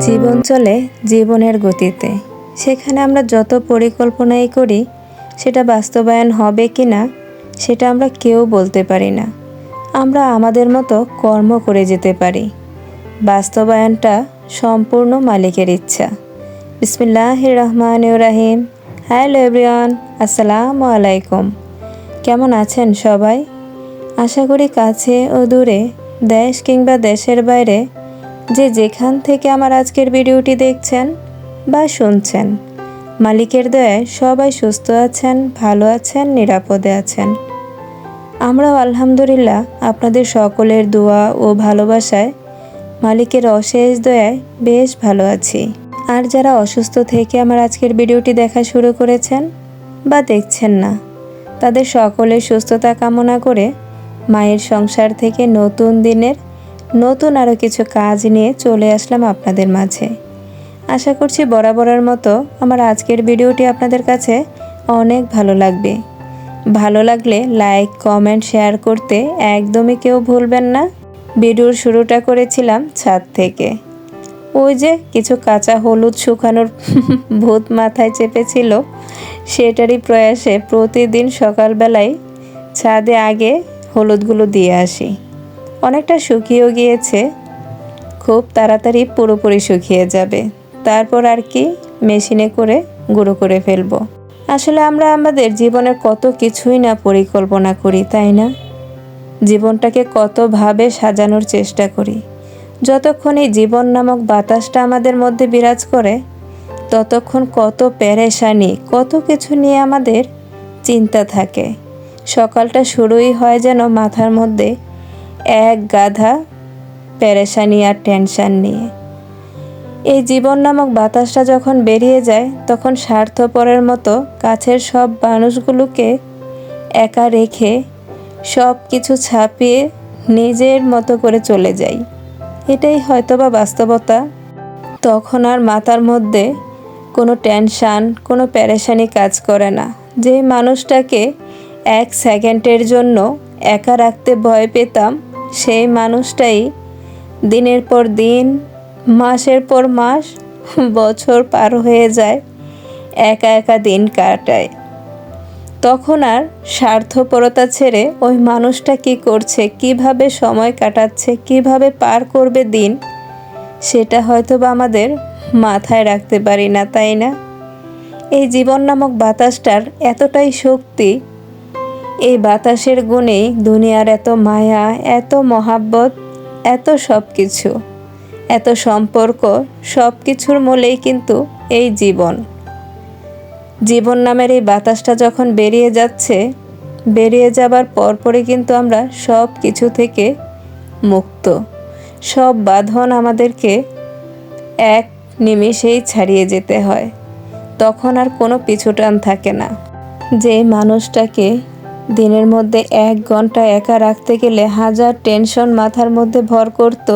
জীবন চলে জীবনের গতিতে। সেখানে আমরা যত পরিকল্পনাই করি সেটা বাস্তবায়ন হবে কি না সেটা আমরা কেউ বলতে পারি না। আমরা আমাদের মতো কর্ম করে যেতে পারি। বাস্তবায়নটা সম্পূর্ণ মালিকের ইচ্ছা। বিসমিল্লাহির রহমানির রহিম। হ্যালো এভরিওয়ান, আসসালামু আলাইকুম। কেমন আছেন সবাই? আশা করি কাছে ও দূরে, দেশ কিংবা দেশের বাইরে যে যেখান থেকে আমার আজকের ভিডিওটি দেখছেন বা শুনছেন, মালিকের দয়ায় সবাই সুস্থ আছেন, ভালো আছেন, নিরাপদে আছেন। আমরাও আলহামদুলিল্লাহ আপনাদের সকলের দোয়া ও ভালোবাসায় মালিকের অশেষ দয়ায় বেশ ভালো আছি। আর যারা অসুস্থ থেকে আমার আজকের ভিডিওটি দেখা শুরু করেছেন বা দেখছেন না, তাদের সকলের সুস্থতা কামনা করে মায়ের সংসার থেকে নতুন দিনের নতুন আরও কিছু কাজ নিয়ে চলে আসলাম আপনাদের মাঝে। আশা করছি বরাবরের মতো আমার আজকের ভিডিওটি আপনাদের কাছে অনেক ভালো লাগবে। ভালো লাগলে লাইক, কমেন্ট, শেয়ার করতে একদমই কেউ ভুলবেন না। ভিডিওর শুরুটা করেছিলাম ছাদ থেকে। ওই যে কিছু কাঁচা হলুদ শুকানোর ভূত মাথায় চেপেছিল, সেটারই প্রয়াসে প্রতিদিন সকালবেলায় ছাদে আগে হলুদগুলো দিয়ে আসি। অনেকটা শুকিয়েও গিয়েছে, খুব তাড়াতাড়ি পুরোপুরি শুকিয়ে যাবে। তারপর আর কি মেশিনে করে গুঁড়ো করে ফেলবো। আসলে আমরা আমাদের জীবনের কত কিছুই না পরিকল্পনা করি, তাই না? জীবনটাকে কতভাবে সাজানোর চেষ্টা করি। যতক্ষণ এই জীবন নামক বাতাসটা আমাদের মধ্যে বিরাজ করে, ততক্ষণ কত পেরেশানি, কত কিছু নিয়ে আমাদের চিন্তা থাকে। সকালটা শুরুই হয় যেন মাথার মধ্যে এক গাধা পেরেশানি আর টেনশন নিয়ে। এই জীবন নামক বাতাসটা যখন বেরিয়ে যায়, তখন স্বার্থপরের মতো কাছের সব মানুষগুলোকে একা রেখে সব কিছু ছাপিয়ে নিজের মতো করে চলে যাই। এটাই হয়তোবা বাস্তবতা। তখন আর মাথার মধ্যে কোনো টেনশন, কোনো পেরেশানি কাজ করে না। যে মানুষটাকে এক সেকেন্ডের জন্য একা রাখতে ভয় পেতাম, সেই মানুষটাই দিনের পর দিন, মাসের পর মাস, বছর পার হয়ে যায়, একা একা দিন কাটায়। তখন আর স্বার্থপরতা ছেড়ে ওই মানুষটা কি করছে, কিভাবে সময় কাটাচ্ছে, কিভাবে পার করবে দিন, সেটা হয়তো বা আমাদের মাথায় রাখতে পারি না, তাই না? এই জীবন নামক বাতাসটার এতটাই শক্তি, এই বাতাসের গুণেই দুনিয়ার এত মায়া, এত মহাব্বত, এত সব কিছু, এত সম্পর্ক, সব কিছুর মূলেই কিন্তু এই জীবন। জীবন নামের এই বাতাসটা যখন বেরিয়ে যাচ্ছে, বেরিয়ে যাবার পরপরই কিন্তু আমরা সব কিছু থেকে মুক্ত। সব বাঁধন আমাদেরকে এক নিমেষেই ছাড়িয়ে যেতে হয়। তখন আর কোনো পিছুটান থাকে না। যে মানুষটাকে দিনের মধ্যে 1 ঘন্টা একা রাখতে গেলে হাজার টেনশন মাথার মধ্যে ভর করত,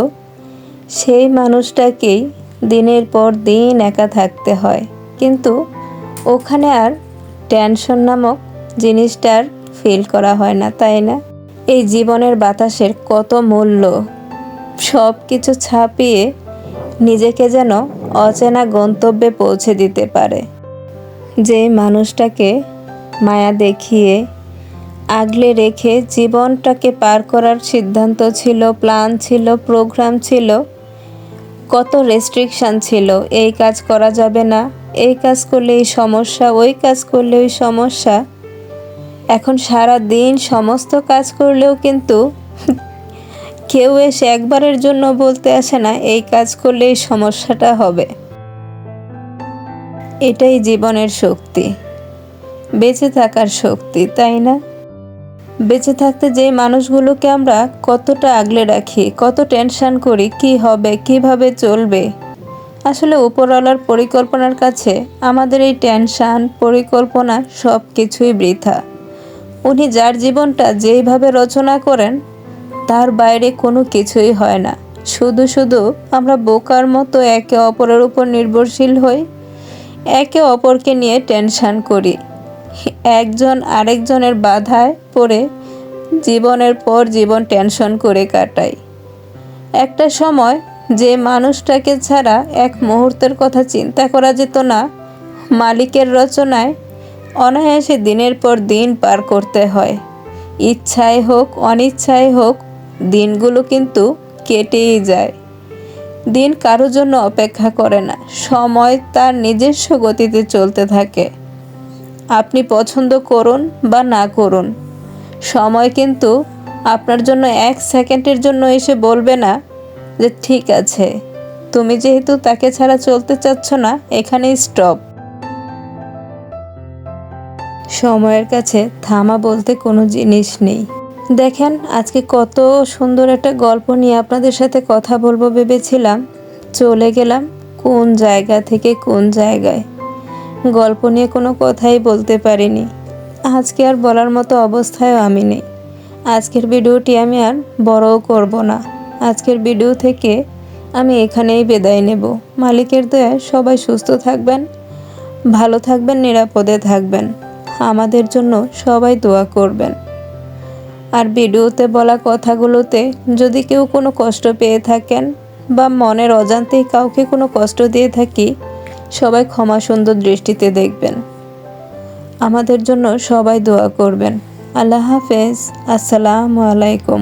সেই মানুষটাকেই দিনের পর দিন একা থাকতে হয়। কিন্তু ওখানে আর টেনশন নামক জিনিসটার ফিল করা হয় না, তাই না? এই জীবনের বাতাসের কত মূল্য। সব কিছু ছাপিয়ে নিজেকে যেন অচেনা গন্তব্যে পৌঁছে দিতে পারে। যে মানুষটাকে মায়া দেখিয়ে আগলে রেখে জীবনটাকে পার করার সিদ্ধান্ত ছিল, প্ল্যান ছিল, প্রোগ্রাম ছিল, কত রেস্ট্রিকশান ছিল। এই কাজ করা যাবে না, এই কাজ করলে এই সমস্যা, ওই কাজ করলে ওই সমস্যা। এখন সারা দিন সমস্ত কাজ করলেও কিন্তু কেউ এসে একবারের জন্য বলতে আসে না এই কাজ করলে এই সমস্যাটা হবে। এটাই জীবনের শক্তি, বেঁচে থাকার শক্তি, তাই না? বেঁচে থাকতে যে মানুষগুলোকে আমরা কতটা আগলে রাখি, কত টেনশন করি, কি হবে, কিভাবে চলবে। আসলে উপরওয়ালার পরিকল্পনার কাছে আমাদের এই টেনশন, পরিকল্পনা সব কিছুই বৃথা। উনি যার জীবনটা যেইভাবে রচনা করেন, তার বাইরে কোনো কিছুই হয় না। শুধু শুধু আমরা বোকার মতো একে অপরের উপর নির্ভরশীল হই, একে অপরকে নিয়ে টেনশন করি, একজন আরেকজনের বাধায় পড়ে জীবনের পর জীবন টেনশন করে কাটাই। একটা সময় যে মানুষটাকে ছাড়া এক মুহূর্তের কথা চিন্তা করা যেত না, মালিকের রচনায় অনায়াসে দিনের পর দিন পার করতে হয়। ইচ্ছায় হোক অনিচ্ছায় হোক দিনগুলো কিন্তু কেটেই যায়। দিন কারোর জন্য অপেক্ষা করে না, সময় তার নিজস্ব গতিতে চলতে থাকে। আপনি পছন্দ করুন বা না করুন, সময় কিন্তু আপনার জন্য 1 সেকেন্ডের জন্য এসে বলবে না যে ঠিক আছে, তুমি যেহেতু তাকে ছাড়া চলতে চাচ্ছ না, এখানেই স্টপ। সময়ের কাছে থামা বলতে কোনো জিনিস নেই। দেখেন, আজকে কত সুন্দর একটা গল্প নিয়ে আপনাদের সাথে কথা বলবো ভেবেছিলাম, চলে গেলাম কোন জায়গা থেকে কোন জায়গায়। গল্প নিয়ে কোনো কথাই বলতে পারিনি। আজকে আর বলার মতো অবস্থায়ও আমি নেই। আজকের ভিডিওটি আমি আর বড়ও করব না। আজকের ভিডিও থেকে আমি এখানেই বিদায় নেব। মালিকের দয়ায় সবাই সুস্থ থাকবেন, ভালো থাকবেন, নিরাপদে থাকবেন। আমাদের জন্য সবাই দোয়া করবেন। আর ভিডিওতে বলা কথাগুলোতে যদি কেউ কোনো কষ্ট পেয়ে থাকেন বা মনের অজান্তেই কাউকে কোনো কষ্ট দিয়ে থাকি, সবাই ক্ষমা সুন্দর দৃষ্টিতে দেখবেন। আমাদের জন্য সবাই দোয়া করবেন। আল্লাহ হাফেজ। আসসালামু আলাইকুম।